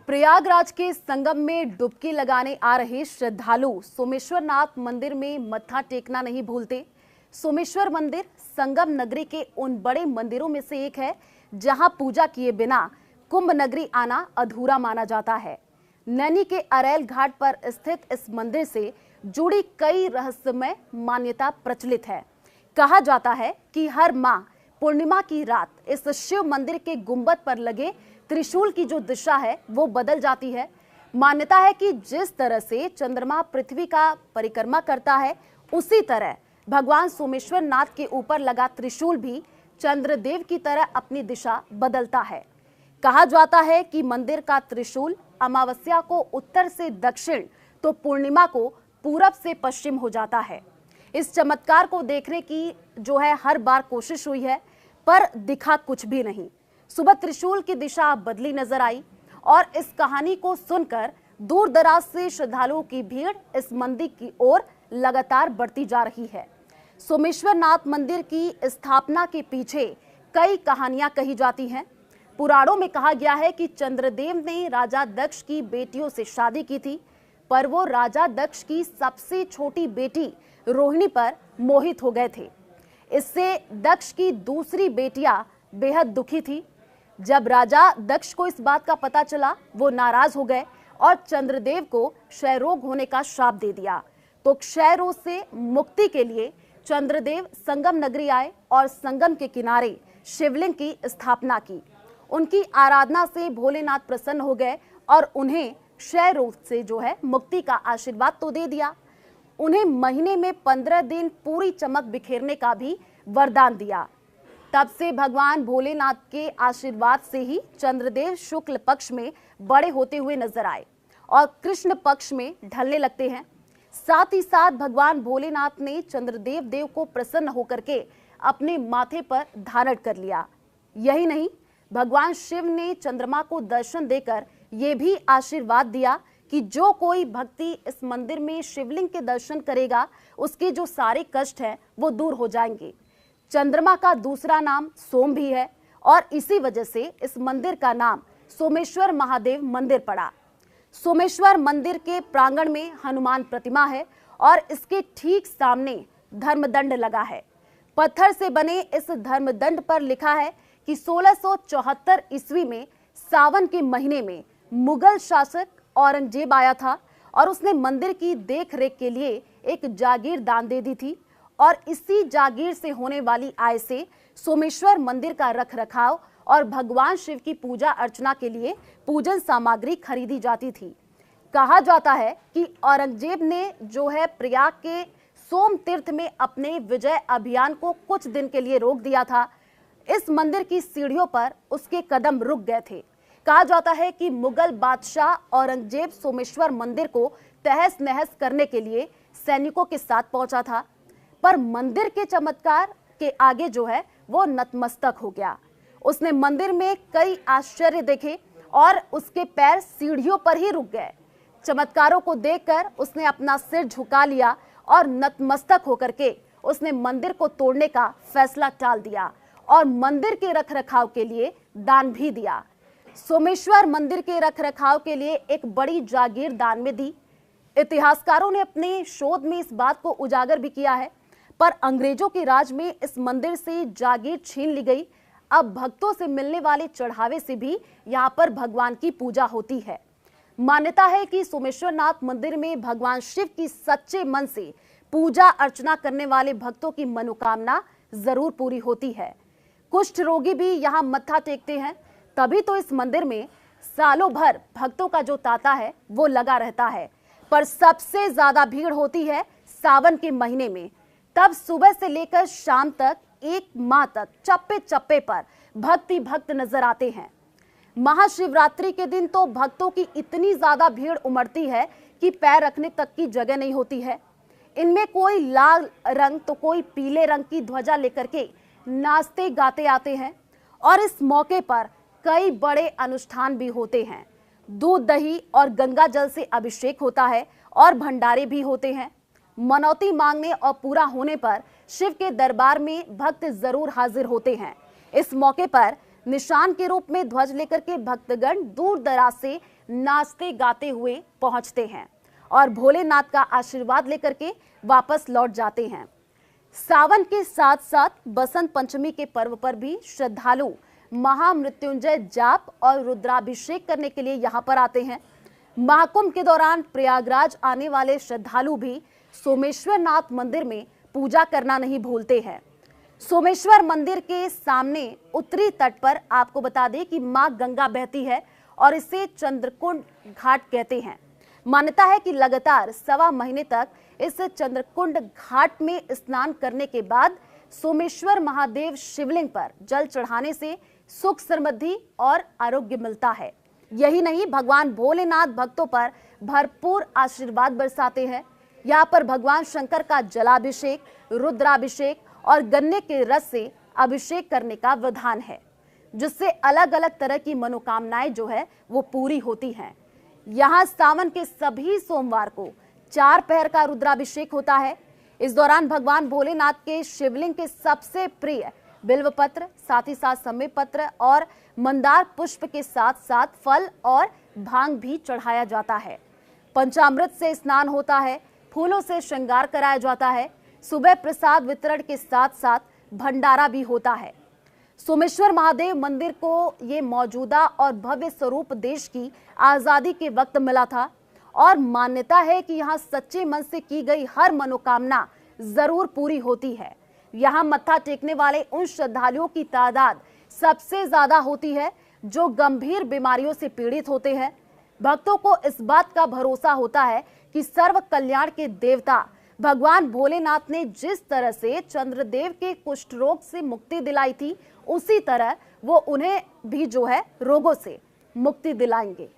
प्रयागराज के संगम में डुबकी लगाने आ रहे श्रद्धालु सोमेश्वरनाथ मंदिर में मत्था टेकना नहीं भूलते। सोमेश्वर मंदिर संगम नगरी के उन बड़े मंदिरों में से एक है जहां पूजा किए बिना कुंभ नगरी आना अधूरा माना जाता है। नैनी के अरैल घाट पर स्थित इस मंदिर से जुड़ी कई रहस्यमय मान्यता प्रचलित है। कहा जाता है कि हर माह पूर्णिमा की रात इस शिव मंदिर के गुंबद पर लगे त्रिशूल की जो दिशा है वो बदल जाती है। मान्यता है कि जिस तरह से चंद्रमा पृथ्वी का परिक्रमा करता है उसी तरह भगवान सोमेश्वर नाथ के ऊपर लगा त्रिशूल भी चंद्रदेव की तरह अपनी दिशा बदलता है। कहा जाता है कि मंदिर का त्रिशूल अमावस्या को उत्तर से दक्षिण तो पूर्णिमा को पूरब से पश्चिम हो जाता है। इस चमत्कार को देखने की जो है हर बार कोशिश हुई है पर दिखा कुछ भी नहीं। सुबह त्रिशूल की दिशा बदली नजर आई और इस कहानी को सुनकर दूर दराज से श्रद्धालुओं की भीड़ इस मंदिर की ओर लगातार बढ़ती जा रही है। सोमेश्वर नाथ मंदिर की स्थापना के पीछे कई कहानियां कही जाती हैं। पुराणों में कहा गया है कि चंद्रदेव ने राजा दक्ष की बेटियों से शादी की थी, पर वो राजा दक्ष की सबसे छोटी बेटी रोहिणी पर मोहित हो गए थे। इससे दक्ष की दूसरी बेटियां बेहद दुखी थी। जब राजा दक्ष को इस बात का पता चला वो नाराज हो गए और चंद्रदेव को क्षय रोग होने का श्राप दे दिया। तो क्षय रोग से मुक्ति के लिए चंद्रदेव संगम नगरी आए और संगम के किनारे शिवलिंग की स्थापना की। उनकी आराधना से भोलेनाथ प्रसन्न हो गए और उन्हें क्षय रोग से जो है मुक्ति का आशीर्वाद तो दे दिया। उन्हें महीने में 15 दिन पूरी चमक बिखेरने का भी वरदान दिया। तब से भगवान भोलेनाथ के आशीर्वाद से ही चंद्रदेव शुक्ल पक्ष में बड़े होते हुए नजर आए और कृष्ण पक्ष में ढलने लगते हैं। साथ ही साथ भगवान भोलेनाथ ने चंद्रदेव देव को प्रसन्न होकर के अपने माथे पर धारण कर लिया। यही नहीं, भगवान शिव ने चंद्रमा को दर्शन देकर ये भी आशीर्वाद दिया कि जो कोई भक्ति इस मंदिर में शिवलिंग के दर्शन करेगा उसके जो सारे कष्ट हैं वो दूर हो जाएंगे। चंद्रमा का दूसरा नाम सोम भी है और इसी वजह से इस मंदिर का नाम सोमेश्वर महादेव मंदिर पड़ा। सोमेश्वर मंदिर के प्रांगण में हनुमान प्रतिमा है और इसके ठीक सामने धर्मदंड लगा है। पत्थर से बने इस धर्मदंड पर लिखा है कि 1674 ईस्वी में सावन के महीने में मुगल शासक औरंगजेब आया था और उसने मंदिर की देखरेख के लिए एक जागीर दान दे दी थी और इसी जागीर से होने वाली आय से सोमेश्वर मंदिर का रखरखाव और भगवान शिव की पूजा अर्चना के लिए पूजन सामग्री खरीदी जाती थी। कहा जाता है कि औरंगजेब ने जो है प्रयाग के सोम तीर्थ में अपने विजय अभियान को कुछ दिन के लिए रोक दिया था। इस मंदिर की सीढ़ियों पर उसके कदम रुक गए थे। कहा जाता है कि मुगल बादशाह औरंगजेब सोमेश्वर मंदिर को तहस नहस करने के लिए सैनिकों के साथ पहुंचा था, पर मंदिर के चमत्कार के आगे जो है वो नतमस्तक हो गया। उसने मंदिर में कई आश्चर्य देखे और उसके पैर सीढ़ियों पर ही रुक गए। चमत्कारों को देखकर उसने अपना सिर झुका लिया और नतमस्तक होकर के उसने मंदिर को तोड़ने का फैसला टाल दिया और मंदिर के रखरखाव के लिए दान भी दिया। सोमेश्वर मंदिर के रखरखाव के लिए एक बड़ी जागीर दान में दी। इतिहासकारों ने अपने शोध में इस बात को उजागर भी किया है, पर अंग्रेजों के राज में इस मंदिर से जागीर छीन ली गई। अब भक्तों से मिलने वाले चढ़ावे से भी यहाँ पर भगवान की पूजा होती है। मान्यता है कि सोमेश्वर नाथ मंदिर में भगवान शिव की सच्चे मन से पूजा अर्चना करने वाले भक्तों की मनोकामना जरूर पूरी होती है। कुष्ठ रोगी भी यहाँ मत्था टेकते हैं, तभी तो इस मंदिर में सालों भर भक्तों का जो तांता है वो लगा रहता है। पर सबसे ज्यादा भीड़ होती है सावन के महीने में। तब सुबह से लेकर शाम तक एक माह तक चप्पे चप्पे पर भक्त नजर आते हैं। महाशिवरात्रि के दिन तो भक्तों की इतनी ज्यादा भीड़ उमड़ती है कि पैर रखने तक की जगह नहीं होती है। इनमें कोई लाल रंग तो कोई पीले रंग की ध्वजा लेकर के नाचते गाते आते हैं और इस मौके पर कई बड़े अनुष्ठान भी होते हैं। दूध दही और गंगा जल से अभिषेक होता है और भंडारे भी होते हैं। मनौती मांगने और पूरा होने पर शिव के दरबार में भक्त जरूर हाजिर होते हैं। इस मौके पर निशान के रूप में ध्वज लेकर के भक्तगण दूर दराज से नाचते गाते हुए पहुंचते हैं और भोलेनाथ का आशीर्वाद लेकर के वापस लौट जाते हैं। सावन के साथ साथ बसंत पंचमी के पर्व पर भी श्रद्धालु महामृत्युंजय जाप और रुद्राभिषेक करने के लिए यहाँ पर आते हैं। महाकुंभ के दौरान प्रयागराज आने वाले श्रद्धालु भी सोमेश्वर नाथ मंदिर में पूजा करना नहीं भूलते हैं। सोमेश्वर मंदिर के सामने उत्तरी तट पर आपको बता दें कि मां गंगा बहती है और इसे चंद्रकुंड घाट कहते हैं। मान्यता है कि लगातार 1.25 महीने तक इस चंद्रकुंड घाट में स्नान करने के बाद सोमेश्वर महादेव शिवलिंग पर जल चढ़ाने से सुख समृद्धि और आरोग्य मिलता है। यही नहीं, भगवान भोलेनाथ भक्तों पर भरपूर आशीर्वाद बरसाते हैं। यहाँ पर भगवान शंकर का जलाभिषेक, रुद्राभिषेक और गन्ने के रस से अभिषेक करने का विधान है, जिससे अलग अलग तरह की मनोकामनाएं जो है वो पूरी होती हैं। यहाँ सावन के सभी सोमवार को 4 पहर का रुद्राभिषेक होता है। इस दौरान भगवान भोलेनाथ के शिवलिंग के सबसे प्रिय बिल्वपत्र, साथ ही साथ समय पत्र और मंदार पुष्प के साथ साथ फल और भांग भी चढ़ाया जाता है। पंचामृत से स्नान होता है, फूलों से श्रृंगार कराया जाता है। सुबह प्रसाद वितरण के साथ साथ भंडारा भी होता है। सोमेश्वर महादेव मंदिर को ये मौजूदा और भव्य स्वरूप देश की आजादी के वक्त मिला था और मान्यता है कि यहाँ सच्चे मन से की गई हर मनोकामना जरूर पूरी होती है। यहाँ मत्था टेकने वाले उन श्रद्धालुओं की तादाद सबसे ज्यादा होती है जो गंभीर बीमारियों से पीड़ित होते हैं। भक्तों को इस बात का भरोसा होता है कि सर्व कल्याण के देवता भगवान भोलेनाथ ने जिस तरह से चंद्रदेव के कुष्ठ रोग से मुक्ति दिलाई थी, उसी तरह वो उन्हें भी जो है रोगों से मुक्ति दिलाएंगे।